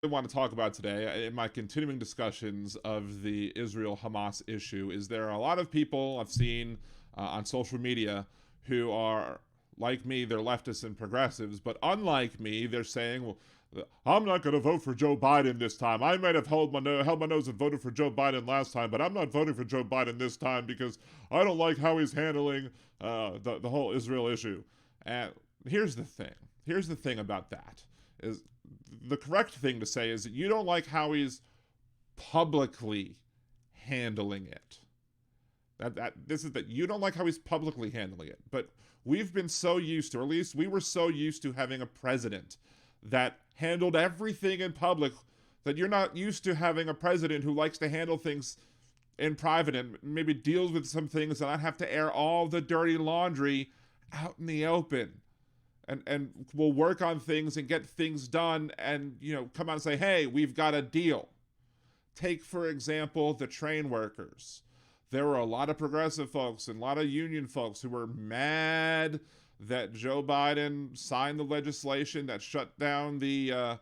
I want to talk about today in my continuing discussions of the Israel Hamas issue is there are a lot of people I've seen on social media who are like me, they're leftists and progressives, but unlike me, they're saying, well, I'm not going to vote for Joe Biden this time. I might have held my nose and voted for Joe Biden last time, but I'm not voting for Joe Biden this time because I don't like how he's handling the whole Israel issue. And here's the thing. Here's the thing about that is the correct thing to say is that you don't like how he's publicly handling it. This is that you don't like how he's publicly handling it. But we've been so used to, or at least we were so used to having a president that handled everything in public that you're not used to having a president who likes to handle things in private and maybe deals with some things and not have to air all the dirty laundry out in the open. And we'll work on things and get things done and come out and say, hey, we've got a deal. Take, for example, the train workers. There were a lot of progressive folks and a lot of union folks who were mad that Joe Biden signed the legislation that shut down that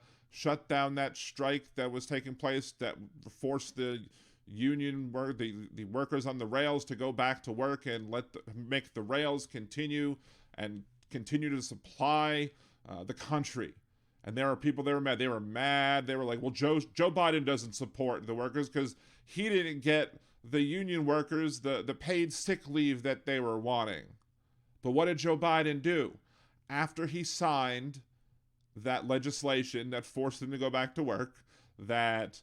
strike that was taking place that forced the the workers on the rails to go back to work and make the rails continue to supply the country. And there are people that were mad. They were mad. They were like, well, Joe Biden doesn't support the workers because he didn't get the union workers the paid sick leave that they were wanting. But what did Joe Biden do? After he signed that legislation that forced them to go back to work, that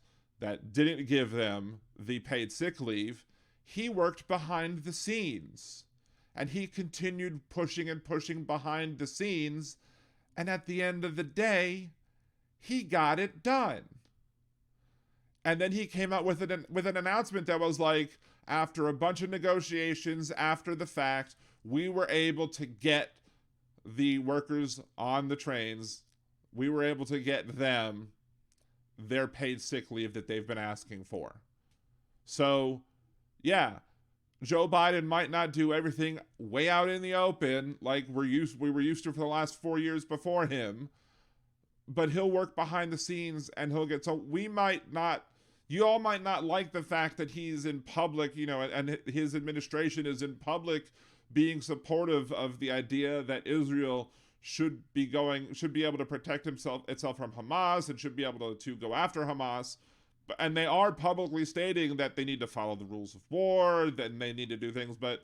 didn't give them the paid sick leave, he worked behind the scenes. And he continued pushing and pushing behind the scenes. And at the end of the day, he got it done. And then he came out with an announcement that was like, after a bunch of negotiations after the fact, we were able to get the workers on the trains, we were able to get them their paid sick leave that they've been asking for. So, yeah, Joe Biden might not do everything way out in the open like we were used to for the last 4 years before him, but he'll work behind the scenes and he'll get, so you all might not like the fact that he's in public, and his administration is in public being supportive of the idea that Israel should be able to protect itself from Hamas and should be able to go after Hamas. And they are publicly stating that they need to follow the rules of war, that they need to do things. But,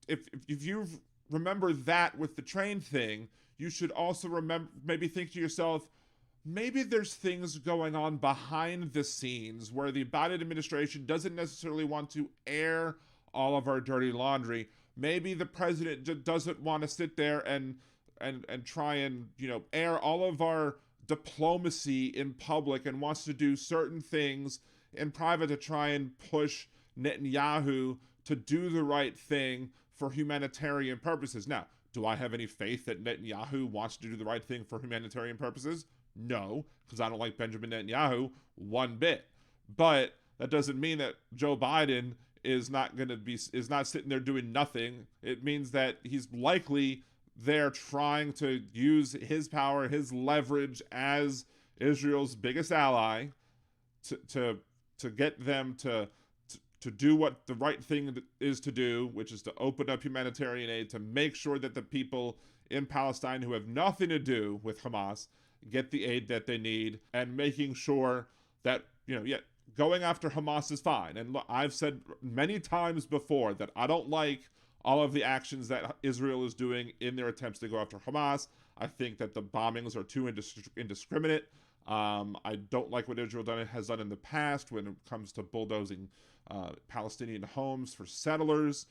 if you remember that with the train thing, you should also maybe think to yourself, maybe there's things going on behind the scenes where the Biden administration doesn't necessarily want to air all of our dirty laundry. Maybe the president doesn't want to sit there and try and, air all of our diplomacy in public and wants to do certain things in private to try and push Netanyahu to do the right thing for humanitarian purposes. Now, do I have any faith that Netanyahu wants to do the right thing for humanitarian purposes? No, because I don't like Benjamin Netanyahu one bit. But that doesn't mean that Joe Biden is not sitting there doing nothing. It means that he's likely there trying to use his power, his leverage as Israel's biggest ally to get them to do what the right thing is to do, which is to open up humanitarian aid to make sure that the people in Palestine who have nothing to do with Hamas get the aid that they need, and making sure that, going after Hamas is fine. And look, I've said many times before that I don't like all of the actions that Israel is doing in their attempts to go after Hamas. I think that the bombings are too indiscriminate. I don't like what Israel has done in the past when it comes to bulldozing Palestinian homes for settlers.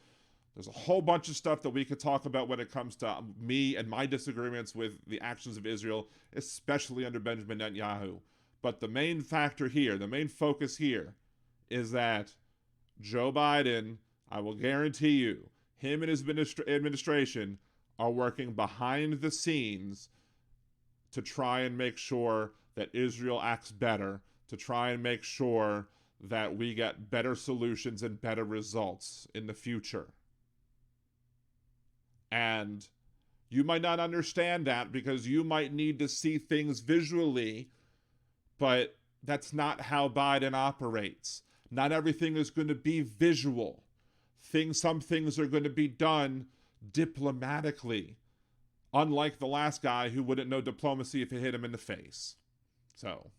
There's a whole bunch of stuff that we could talk about when it comes to me and my disagreements with the actions of Israel, especially under Benjamin Netanyahu. But the main factor here, the main focus here, is that Joe Biden, I will guarantee you, him and his administration are working behind the scenes to try and make sure that Israel acts better, to try and make sure that we get better solutions and better results in the future. And You might not understand that because you might need to see things visually, but that's not how Biden operates. Not everything is going to be visual. Some things are going to be done diplomatically, unlike the last guy who wouldn't know diplomacy if it hit him in the face. So